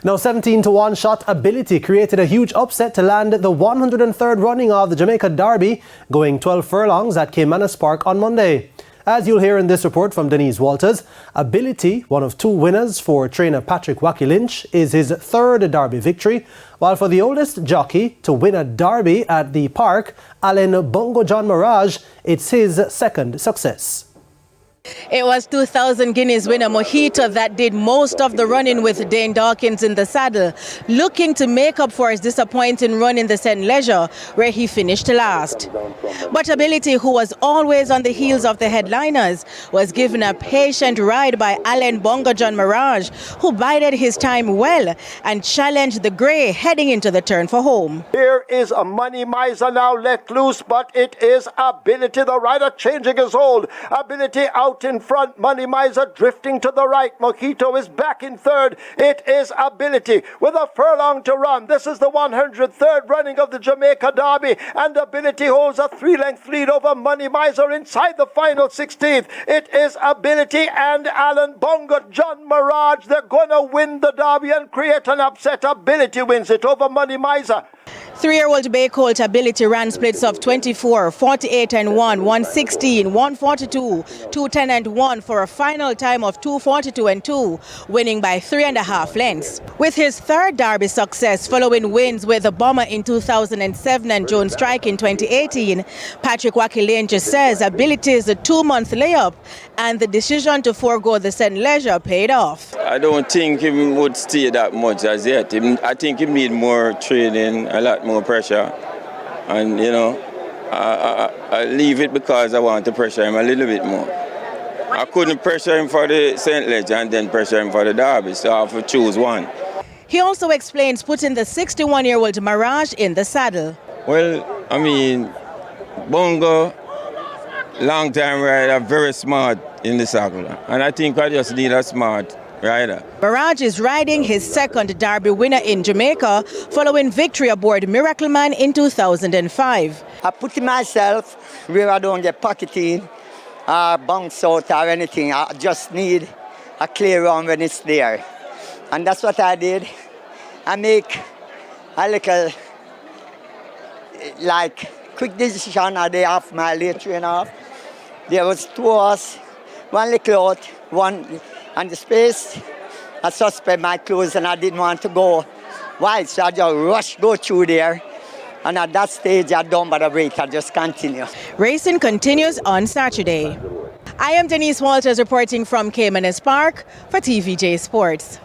Now 17-1 shot Ability created a huge upset to land the 103rd running of the Jamaica Derby, going 12 furlongs at Caymanas Park on Monday. As you'll hear in this report from Denise Walters, Ability, one of two winners for trainer Patrick Wacky Lynch, is his third Derby victory, while for the oldest jockey to win a Derby at the park, Alan Bongo John Mirage, it's his second success. It was 2,000 guineas winner Mojito that did most of the running with Dane Dawkins in the saddle, looking to make up for his disappointing run in the St. Leger, where he finished last. But Ability, who was always on the heels of the headliners, was given a patient ride by Alan Bongo John Mirage, who bided his time well and challenged the grey heading into the turn for home. Here is a Money Miser now let loose, but it is Ability, the rider changing his hold. Ability out in front, Money Miser drifting to the right. Mojito is back in third. It is Ability with a furlong to run. This is the 103rd running of the Jamaica Derby, and Ability holds a 3-length lead over Money Miser inside the final 16th. It is Ability and Alan Bongo John Mirage. They're going to win the Derby and create an upset. Ability wins it over Money Miser. 3-year-old Bay Colt Ability ran splits of 24, 48 and 1, 116, 142, 210 and 1 for a final time of 242 and 2, winning by 3.5 lengths. With his third Derby success following wins with the Bomber in 2007 and Jones Strike in 2018, Patrick Wacky Lynch says Ability is a 2-month layup and the decision to forego the St. Leger paid off. I don't think he would stay that much as yet. I think he need more training, a lot more pressure, and I leave it because I want to pressure him a little bit more. I couldn't pressure him for the St. Leger and then pressure him for the Derby, so I have to choose one. He also explains putting the 61-year-old Mirage in the saddle. Well, I mean, Bongo, long time rider, very smart in the saddle, and I think I just need a smart rider. Mirage is riding his second Derby winner in Jamaica following victory aboard Miracle Man in 2005. I put myself where I don't get pocketing or bounce out or anything. I just need a clear run when it's there. And that's what I did. I make a little quick decision a day off my late train off. There was 2 hours, 1 little out, 1 on the space. I suspect my clothes and I didn't want to go wide, so I just go through there. And at that stage, I don't bother break, I just continue. Racing continues on Saturday. I am Denise Walters reporting from Caymanas Park for TVJ Sports.